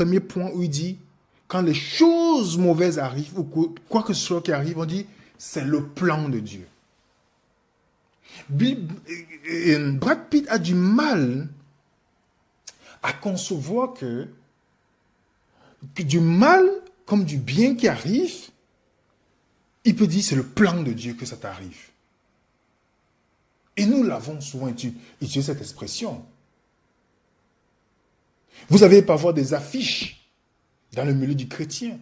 premier point où il dit, quand les choses mauvaises arrivent, ou quoi que ce soit qui arrive, on dit, c'est le plan de Dieu. Brad Pitt a du mal à concevoir que du mal comme du bien qui arrive, il peut dire c'est le plan de Dieu que ça t'arrive. Et nous l'avons souvent utilisé cette expression. Vous avez parfois des affiches dans le milieu du chrétien.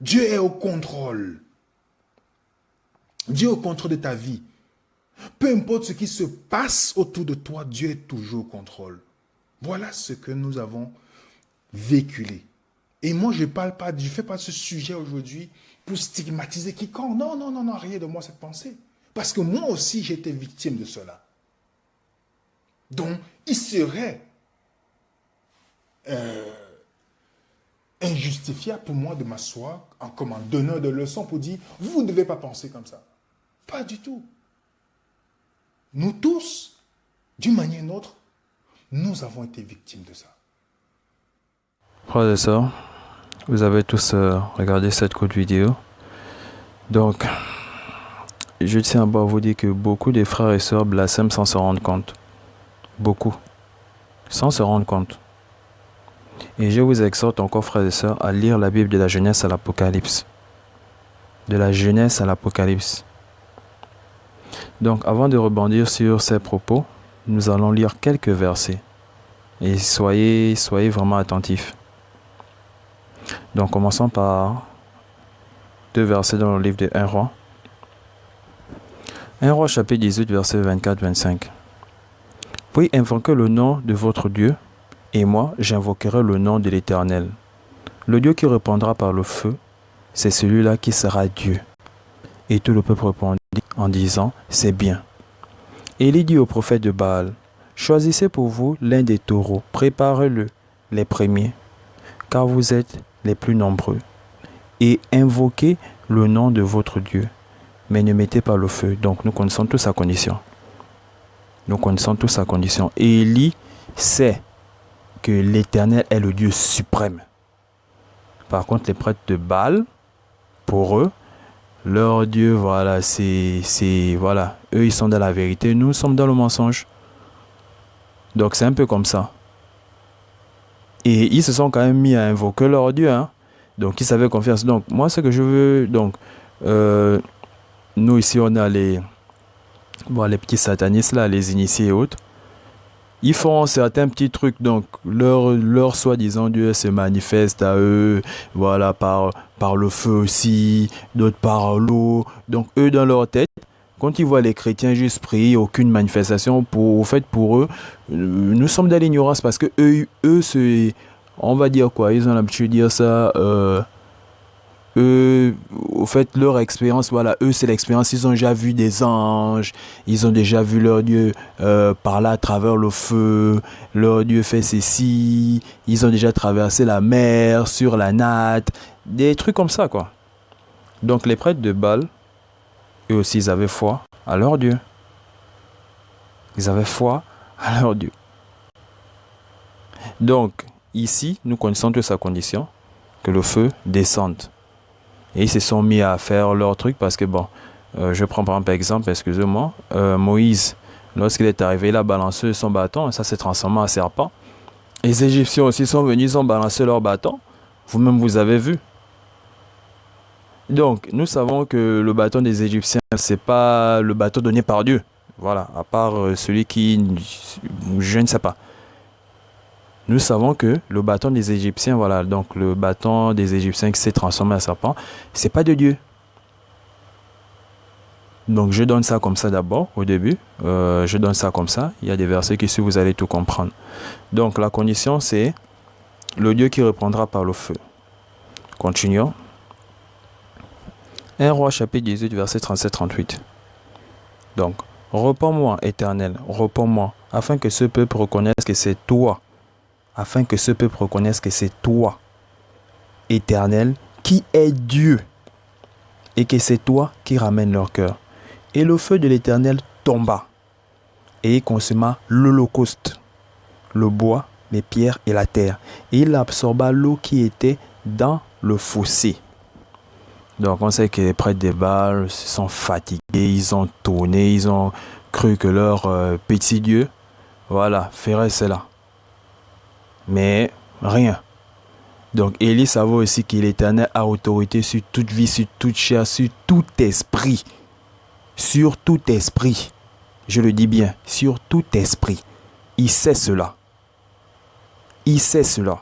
Dieu est au contrôle. Dieu est au contrôle de ta vie. Peu importe ce qui se passe autour de toi, Dieu est toujours au contrôle. Voilà ce que nous avons véhiculé. Et moi, je ne fais pas ce sujet aujourd'hui pour stigmatiser quiconque. Non, non, non, non, rien de moi cette pensée. Parce que moi aussi, j'étais victime de cela. Donc, il serait injustifiable pour moi de m'asseoir comme un donneur de leçons pour dire, vous ne devez pas penser comme ça. Pas du tout. Nous tous, d'une manière ou d'une autre, nous avons été victimes de ça. Frères et sœurs, vous avez tous regardé cette courte vidéo. Donc, je tiens à vous dire que beaucoup de frères et sœurs blasphèment sans se rendre compte. Beaucoup. Sans se rendre compte. Et je vous exhorte encore, frères et sœurs, à lire la Bible de la Genèse à l'Apocalypse. De la Genèse à l'Apocalypse. Donc, avant de rebondir sur ces propos, nous allons lire quelques versets. Et soyez vraiment attentifs. Donc, commençons par 2 versets dans le livre de 1 Roi. 1 Roi chapitre 18, verset 24-25. Puis invoquez le nom de votre Dieu, et moi j'invoquerai le nom de l'Éternel. Le Dieu qui répondra par le feu, c'est celui-là qui sera Dieu. Et tout le peuple répondit en disant, c'est bien. Élie dit au prophète de Baal, choisissez pour vous l'un des taureaux, préparez-le, les premiers, car vous êtes les plus nombreux, et invoquez le nom de votre Dieu, mais ne mettez pas le feu. Donc nous connaissons tous sa condition. Nous connaissons tous sa condition. Et Élie sait que l'Éternel est le Dieu suprême. Par contre, les prêtres de Baal, pour eux, leur Dieu, voilà, voilà, eux ils sont dans la vérité, nous sommes dans le mensonge. Donc c'est un peu comme ça. Et ils se sont quand même mis à invoquer leur Dieu, hein. Donc ils savaient confiance. Donc moi ce que je veux, donc nous ici on a les petits satanistes là, les initiés et autres. Ils font certains petits trucs, donc leur soi-disant Dieu se manifeste à eux, voilà, par le feu aussi, d'autres par l'eau. Donc eux dans leur tête, quand ils voient les chrétiens juste prier, aucune manifestation, pour eux, nous sommes dans l'ignorance parce que eux on va dire quoi, ils ont l'habitude de dire ça, eux, au fait, leur expérience, voilà, eux, c'est l'expérience, ils ont déjà vu des anges, ils ont déjà vu leur Dieu parler à travers le feu, leur Dieu fait ceci, ils ont déjà traversé la mer, sur la natte, des trucs comme ça, quoi. Donc, les prêtres de Baal, eux aussi, ils avaient foi à leur Dieu. Ils avaient foi à leur Dieu. Donc, ici, nous connaissons toute sa condition, que le feu descende. Et ils se sont mis à faire leur truc parce que, bon, je prends par exemple, excusez-moi, Moïse, lorsqu'il est arrivé, il a balancé son bâton, et ça s'est transformé en serpent. Les Égyptiens aussi sont venus, ils ont balancé leur bâton. Vous-même, vous avez vu. Donc, nous savons que le bâton des Égyptiens, c'est pas le bâton donné par Dieu. Voilà, à part celui qui, je ne sais pas. Nous savons que le bâton des Égyptiens, voilà, donc le bâton des Égyptiens qui s'est transformé en serpent, c'est pas de Dieu. Donc je donne ça comme ça d'abord, au début. Je donne ça comme ça. Il y a des versets qui suivent, vous allez tout comprendre. Donc la condition, c'est le Dieu qui répondra par le feu. Continuons. 1 Roi chapitre 18, verset 37-38. Donc, réponds-moi, Éternel, réponds-moi, afin que ce peuple reconnaisse que c'est toi. Afin que ce peuple reconnaisse que c'est toi, Éternel, qui est Dieu, et que c'est toi qui ramènes leur cœur. Et le feu de l'Éternel tomba, et il consuma l'holocauste, le bois, les pierres et la terre. Et il absorba l'eau qui était dans le fossé. Donc on sait que les prêtres de Baal se sont fatigués, ils ont tourné, ils ont cru que leur petit Dieu, voilà, ferait cela. Mais rien. Donc Élie savait aussi que l'Éternel a autorité sur toute vie, sur toute chair, sur tout esprit. Sur tout esprit. Je le dis bien, sur tout esprit. Il sait cela. Il sait cela.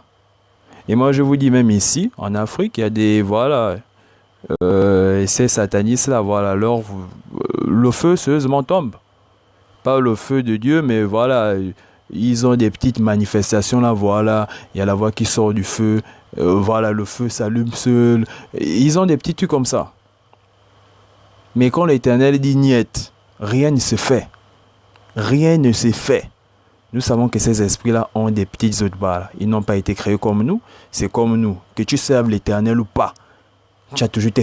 Et moi je vous dis même ici, en Afrique, il y a des, voilà, ces satanistes là, voilà, le feu sérieusement tombe. Pas le feu de Dieu, mais voilà, ils ont des petites manifestations là, voilà, il y a la voix qui sort du feu, voilà, le feu s'allume seul. Ils ont des petits trucs comme ça. Mais quand l'Éternel dit niet, rien ne se fait. Rien ne se fait. Nous savons que ces esprits-là ont des petites autres balles. Ils n'ont pas été créés comme nous. C'est comme nous. Que tu serves l'Éternel ou pas. Tu as toujours tes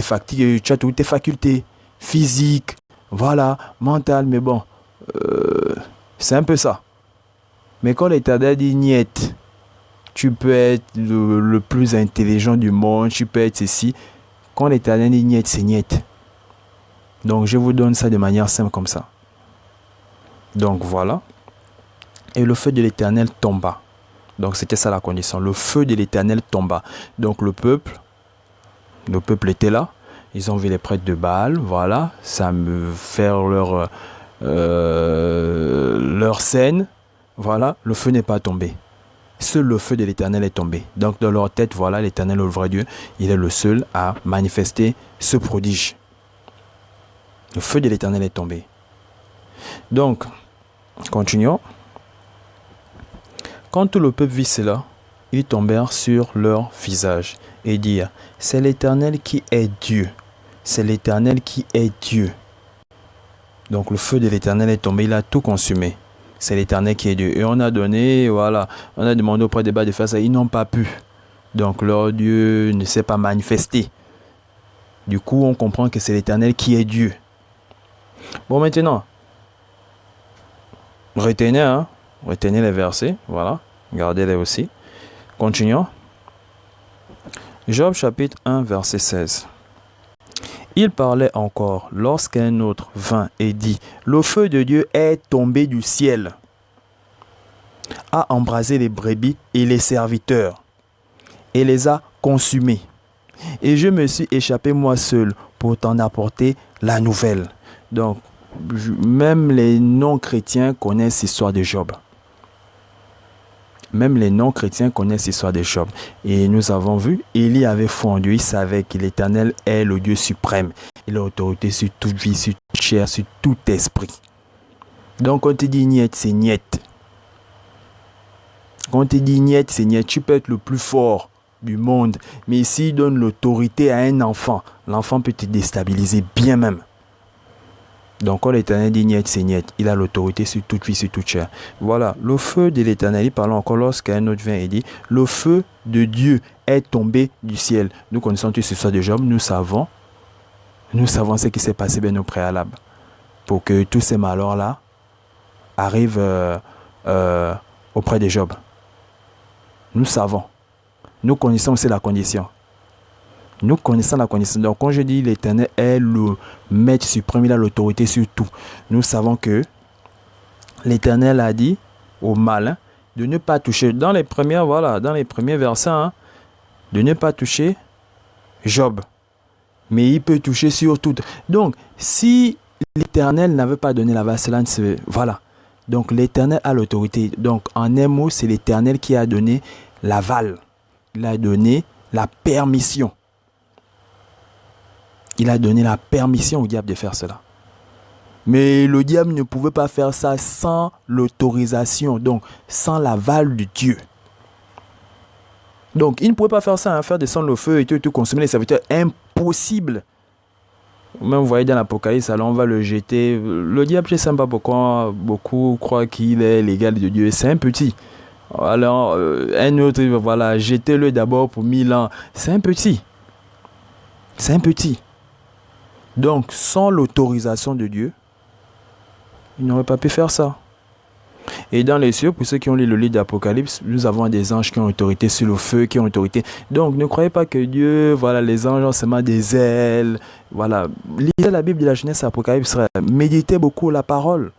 facultés physiques, voilà, mentales, mais bon, c'est un peu ça. Mais quand l'Éternel dit niet, tu peux être le plus intelligent du monde, tu peux être ceci. Quand l'Éternel dit niet, c'est niet. Donc je vous donne ça de manière simple comme ça. Donc voilà. Et le feu de l'Éternel tomba. Donc c'était ça la condition. Le feu de l'Éternel tomba. Donc le peuple était là. Ils ont vu les prêtres de Baal. Voilà. Ça me faire leur scène. Voilà. Le feu n'est pas tombé. Seul le feu de l'Éternel est tombé. Donc dans leur tête, voilà, l'Éternel, le vrai Dieu, il est le seul à manifester ce prodige. Le feu de l'Éternel est tombé. Donc, continuons. Quand tout le peuple vit cela, ils tombèrent sur leur visage et dirent, c'est l'Éternel qui est Dieu. C'est l'Éternel qui est Dieu. Donc le feu de l'Éternel est tombé, il a tout consumé. C'est l'Éternel qui est Dieu. Et on a donné, voilà, on a demandé auprès des bas de faire ça, ils n'ont pas pu. Donc leur Dieu ne s'est pas manifesté. Du coup, on comprend que c'est l'Éternel qui est Dieu. Bon, maintenant, retenez les versets, voilà, gardez-les aussi. Continuons. Job chapitre 1, verset 16. Il parlait encore lorsqu'un autre vint et dit, le feu de Dieu est tombé du ciel, a embrasé les brebis et les serviteurs, et les a consumés. Et je me suis échappé moi seul pour t'en apporter la nouvelle. Donc, même les non-chrétiens connaissent l'histoire de Job. Même les non-chrétiens connaissent l'histoire de Job. Et nous avons vu, Élie avait foi en Dieu. Il savait que l'Éternel est le Dieu suprême. Il a autorité sur toute vie, sur toute chair, sur tout esprit. Donc, quand on te dit niet, c'est niet. Quand on te dit niet, c'est niet. Tu peux être le plus fort du monde. Mais s'il donne l'autorité à un enfant, l'enfant peut te déstabiliser bien même. Donc quand l'Éternel dit niet, c'est niet. Il a l'autorité sur toute vie, sur toute chair. Voilà, le feu de l'Éternel, il parle encore lorsqu'un autre vient et dit, le feu de Dieu est tombé du ciel. Nous connaissons tous ce soir de Job, nous savons ce qui s'est passé bien au préalable. Pour que tous ces malheurs-là arrivent auprès de Job. Nous savons. Nous connaissons aussi la condition. Nous connaissons la condition. Donc, quand je dis l'Éternel est le maître suprême, il a l'autorité sur tout. Nous savons que l'Éternel a dit aux malins de ne pas toucher. Dans les premiers versets, de ne pas toucher Job. Mais il peut toucher sur tout. Donc, si l'Éternel n'avait pas donné la vassalane, voilà. Donc, l'Éternel a l'autorité. Donc, en un mot, c'est l'Éternel qui a donné l'aval. Il a donné la permission. Il a donné la permission au diable de faire cela. Mais le diable ne pouvait pas faire ça sans l'autorisation, donc sans l'aval de Dieu. Donc il ne pouvait pas faire ça, faire descendre le feu et tout consommer les serviteurs. Impossible. Même vous voyez dans l'Apocalypse, alors on va le jeter. Le diable, je ne sais pas pourquoi beaucoup croient qu'il est l'égal de Dieu. C'est un petit. Alors un autre, voilà, jetez-le d'abord pour 1000 ans. C'est un petit. C'est un petit. Donc, sans l'autorisation de Dieu, il n'aurait pas pu faire ça. Et dans les cieux, pour ceux qui ont lu le livre d'Apocalypse, nous avons des anges qui ont autorité sur le feu, qui ont autorité. Donc, ne croyez pas que Dieu, voilà, les anges ont seulement des ailes. Voilà. Lisez la Bible de la Genèse à Apocalypse. Méditez beaucoup la parole.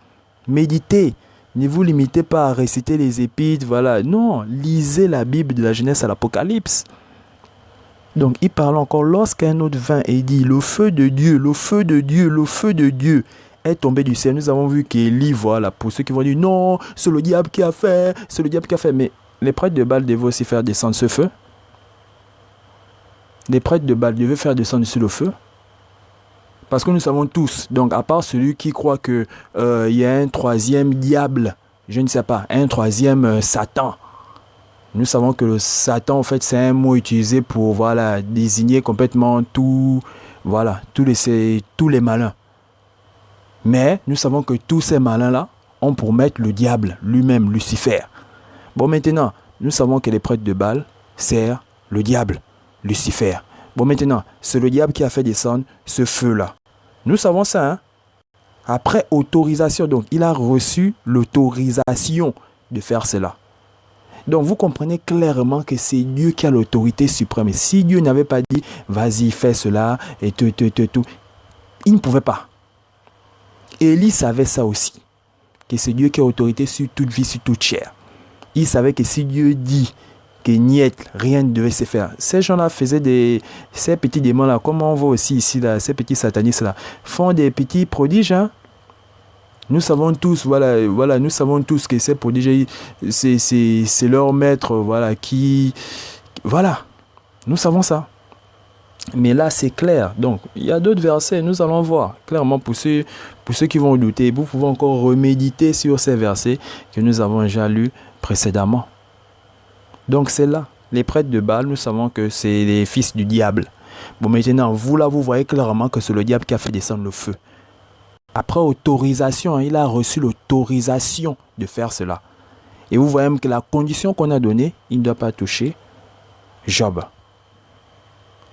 Méditez. Ne vous limitez pas à réciter les épîtres, voilà. Non, lisez la Bible de la Genèse à l'Apocalypse. Donc, il parle encore lorsqu'un autre vint et dit, le feu de Dieu, le feu de Dieu, le feu de Dieu est tombé du ciel. Nous avons vu qu'Élie, voilà, pour ceux qui vont dire, non, c'est le diable qui a fait, c'est le diable qui a fait. Mais les prêtres de Baal devaient aussi faire descendre ce feu. Les prêtres de Baal devaient faire descendre sur le feu. Parce que nous savons tous, donc à part celui qui croit qu'il y a un troisième diable, je ne sais pas, un troisième Satan. Nous savons que le Satan, en fait, c'est un mot utilisé pour, voilà, désigner complètement tout, voilà, tous les malins. Mais nous savons que tous ces malins-là ont pour maître le diable lui-même, Lucifer. Bon, maintenant, nous savons que les prêtres de Baal servent le diable, Lucifer. Bon, maintenant, c'est le diable qui a fait descendre ce feu-là. Nous savons ça, hein? Après autorisation, donc il a reçu l'autorisation de faire cela. Donc vous comprenez clairement que c'est Dieu qui a l'autorité suprême. Et si Dieu n'avait pas dit, vas-y, fais cela, et tout, il ne pouvait pas. Élie savait ça aussi, que c'est Dieu qui a autorité sur toute vie, sur toute chair. Il savait que si Dieu dit que niet, rien ne devait se faire. Ces gens-là faisaient ces petits démons-là, comme on voit aussi ici, là, ces petits satanistes-là, font des petits prodiges. Hein? Nous savons tous, voilà, nous savons tous que ces prodiges, c'est leur maître, voilà, voilà, nous savons ça. Mais là, c'est clair. Donc, il y a d'autres versets, nous allons voir. Clairement, pour ceux qui vont douter, vous pouvez encore reméditer sur ces versets que nous avons déjà lus précédemment. Donc c'est là, les prêtres de Baal, nous savons que c'est les fils du diable. Bon, maintenant, vous là, vous voyez clairement que c'est le diable qui a fait descendre le feu. Après autorisation, il a reçu l'autorisation de faire cela. Et vous voyez même que la condition qu'on a donnée, il ne doit pas toucher Job.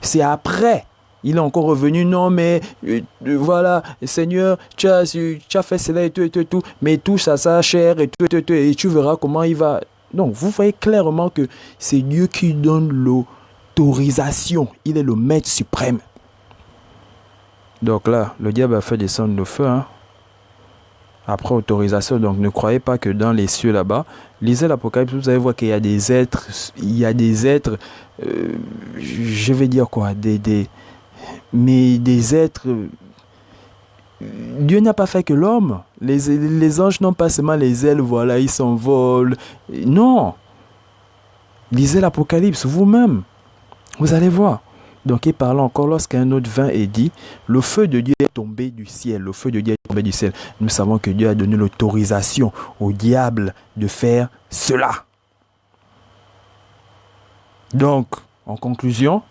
C'est après, il est encore revenu, non mais voilà, Seigneur, tu as fait cela et tout, mais touche à sa chair et tout, et tu verras comment il va... Donc, vous voyez clairement que c'est Dieu qui donne l'autorisation. Il est le maître suprême. Donc là, le diable a fait descendre le feu. Hein. Après autorisation, donc ne croyez pas que dans les cieux là-bas, lisez l'Apocalypse, vous allez voir qu'il y a des êtres, je vais dire quoi, mais des êtres... Dieu n'a pas fait que l'homme. Les anges n'ont pas seulement les ailes, voilà, ils s'envolent. Non. Lisez l'Apocalypse vous-même. Vous allez voir. Donc il parle encore lorsqu'un autre vint et dit, le feu de Dieu est tombé du ciel. Le feu de Dieu est tombé du ciel. Nous savons que Dieu a donné l'autorisation au diable de faire cela. Donc, en conclusion,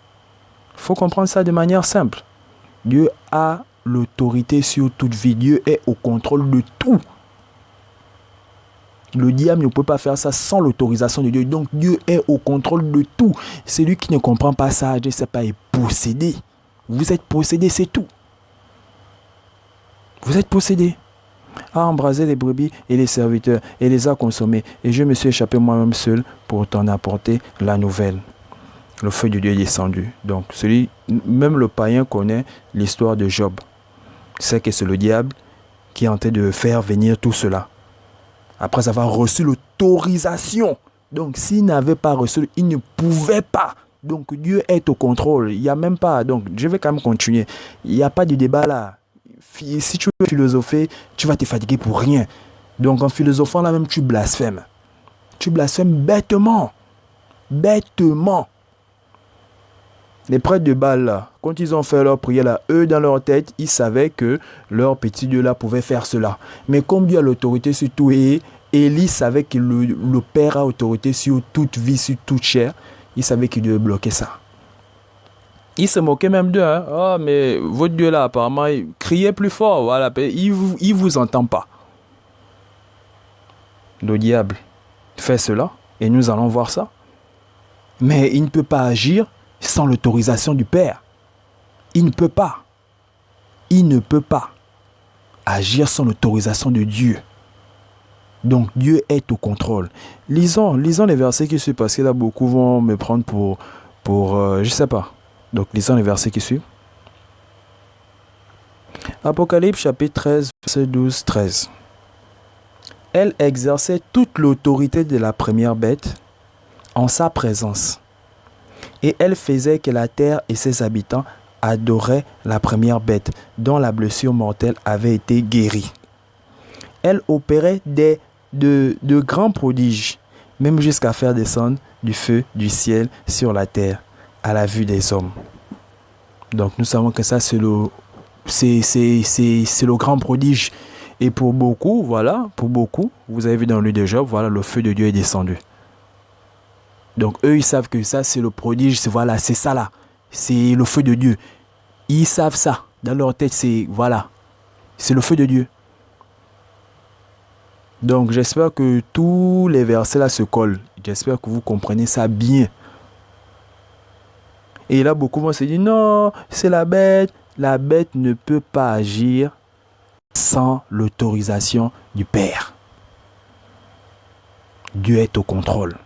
il faut comprendre ça de manière simple. Dieu a l'autorité sur toute vie. Dieu est au contrôle de tout. Le diable ne peut pas faire ça sans l'autorisation de Dieu. Donc Dieu est au contrôle de tout. Celui qui ne comprend pas ça, je ne sais pas, est possédé. Vous êtes possédé, c'est tout. Vous êtes possédé. A embrasé les brebis et les serviteurs et les a consommés. Et je me suis échappé moi-même seul pour t'en apporter la nouvelle. Le feu de Dieu est descendu. Donc même le païen connaît l'histoire de Job. C'est que c'est le diable qui est en train de faire venir tout cela. Après avoir reçu l'autorisation. Donc s'il n'avait pas reçu, il ne pouvait pas. Donc Dieu est au contrôle. Il n'y a même pas. Donc je vais quand même continuer. Il n'y a pas de débat là. Si tu veux philosopher, tu vas te fatiguer pour rien. Donc en philosophant là même, tu blasphèmes. Tu blasphèmes bêtement. Bêtement. Les prêtres de Baal, là, quand ils ont fait leur prière, là, eux, dans leur tête, ils savaient que leur petit Dieu là pouvait faire cela. Mais comme Dieu a l'autorité sur tout, et Élie savait que le Père a autorité sur toute vie, sur toute chair, il savait qu'il devait bloquer ça. Il se moquait même d'eux. Hein. Oh, mais votre Dieu là, apparemment, il criait plus fort. Voilà, il vous entend pas. Le diable fait cela, et nous allons voir ça. Mais il ne peut pas agir sans l'autorisation du Père. Il ne peut pas. Il ne peut pas agir sans l'autorisation de Dieu. Donc Dieu est au contrôle. Lisons les versets qui suivent parce que là beaucoup vont me prendre pour je sais pas. Donc lisons les versets qui suivent. Apocalypse chapitre 13, verset 12-13. Elle exerçait toute l'autorité de la première bête en sa présence. Et elle faisait que la terre et ses habitants adoraient la première bête dont la blessure mortelle avait été guérie. Elle opérait de grands prodiges, même jusqu'à faire descendre du feu du ciel sur la terre à la vue des hommes. Donc nous savons que ça c'est le grand prodige. Et pour beaucoup, voilà, vous avez vu dans le livre de Job, voilà, le feu de Dieu est descendu. Donc eux, ils savent que ça, c'est le prodige, c'est ça là. C'est le feu de Dieu. Ils savent ça. Dans leur tête, c'est le feu de Dieu. Donc j'espère que tous les versets là se collent. J'espère que vous comprenez ça bien. Et là, beaucoup vont se dire, non, c'est la bête. La bête ne peut pas agir sans l'autorisation du Père. Dieu est au contrôle.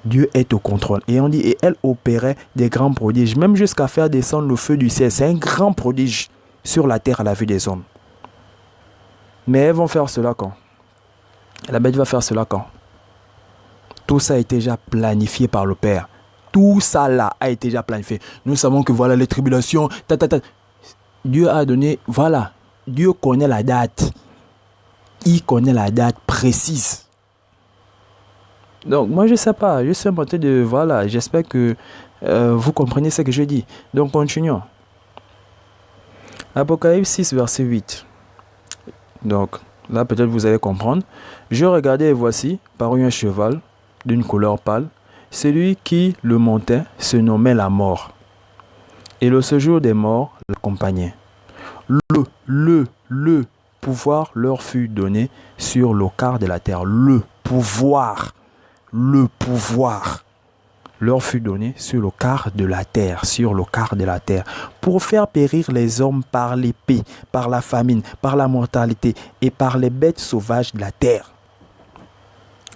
Dieu est au contrôle. Et on dit, et elle opérait des grands prodiges, même jusqu'à faire descendre le feu du ciel. C'est un grand prodige sur la terre à la vue des hommes. Mais elles vont faire cela quand? La bête va faire cela quand? Tout ça a été déjà planifié par le Père. Tout ça là a été déjà planifié. Nous savons que voilà les tribulations. Dieu a donné, voilà. Dieu connaît la date. Il connaît la date précise. Donc moi je sais pas. Je suis en train de, voilà. J'espère que vous comprenez ce que je dis. Donc continuons. Apocalypse 6 verset 8. Donc là peut-être vous allez comprendre. Je regardais et voici parut un cheval d'une couleur pâle. Celui qui le montait se nommait la mort. Et le séjour des morts l'accompagnait. Le pouvoir leur fut donné sur le quart de la terre. Le pouvoir leur fut donné sur le quart de la terre, pour faire périr les hommes par l'épée, par la famine, par la mortalité et par les bêtes sauvages de la terre.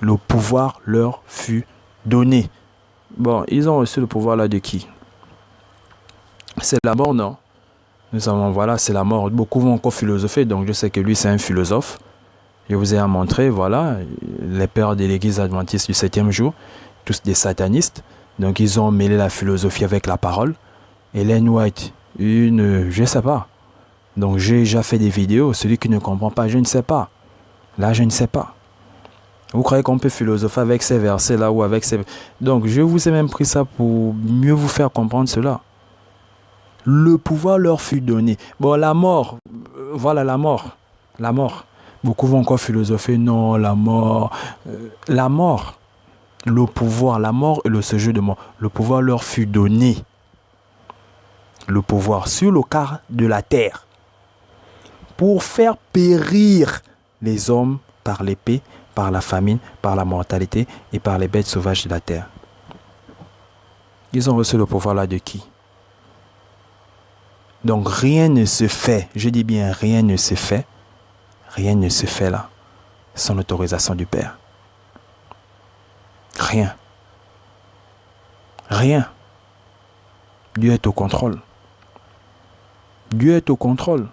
Le pouvoir leur fut donné. Bon, ils ont reçu le pouvoir là de qui? C'est la mort, non? Nous savons, voilà, c'est la mort. Beaucoup vont encore philosopher, donc je sais que lui, c'est un philosophe. Je vous ai montré, voilà, les pères de l'église adventiste du 7e jour, tous des satanistes. Donc, ils ont mêlé la philosophie avec la parole. Ellen White, je sais pas. Donc, j'ai déjà fait des vidéos. Celui qui ne comprend pas, je ne sais pas. Là, je ne sais pas. Vous croyez qu'on peut philosopher avec ces versets-là ou avec ces... Donc, je vous ai même pris ça pour mieux vous faire comprendre cela. Le pouvoir leur fut donné. Bon, la mort, voilà la mort. La mort. Beaucoup vont encore philosopher, non, la mort. Le pouvoir, la mort et le séjour de mort. Le pouvoir leur fut donné. Le pouvoir sur le quart de la terre. Pour faire périr les hommes par l'épée, par la famine, par la mortalité et par les bêtes sauvages de la terre. Ils ont reçu le pouvoir là de qui? Donc rien ne se fait, je dis bien rien ne se fait là, sans l'autorisation du Père. Rien. Dieu est au contrôle. Dieu est au contrôle.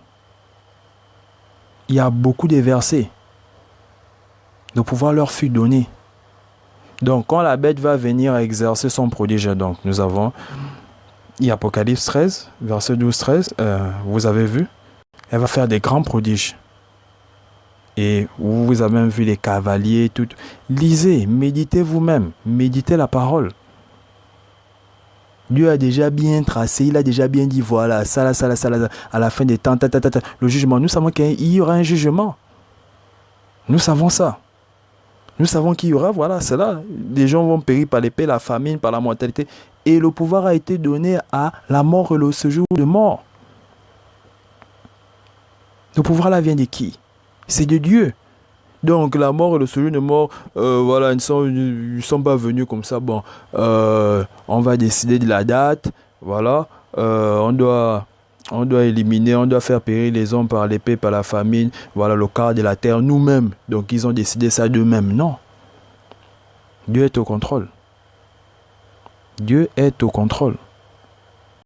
Il y a beaucoup de versets. Le pouvoir leur fut donné. Donc quand la bête va venir exercer son prodige, donc nous avons... Il y a Apocalypse 13, verset 12-13, vous avez vu, elle va faire des grands prodiges. Et vous avez même vu les cavaliers, tout. Lisez, méditez vous-même, méditez la parole. Dieu a déjà bien tracé, il a déjà bien dit, voilà, ça, à la fin des temps, le jugement. Nous savons qu'il y aura un jugement. Nous savons ça. Nous savons qu'il y aura, voilà, c'est là. Des gens vont périr par l'épée, la famine, par la mortalité. Et le pouvoir a été donné à la mort et le séjour de mort. Le pouvoir là vient de qui? C'est de Dieu. Donc la mort et le séjour de mort, voilà, ils ne sont pas venus comme ça. Bon, on va décider de la date. Voilà, on doit On doit éliminer, on doit faire périr les hommes par l'épée, par la famine, voilà le quart de la terre, nous-mêmes. Donc ils ont décidé ça d'eux-mêmes. Non. Dieu est au contrôle. Dieu est au contrôle.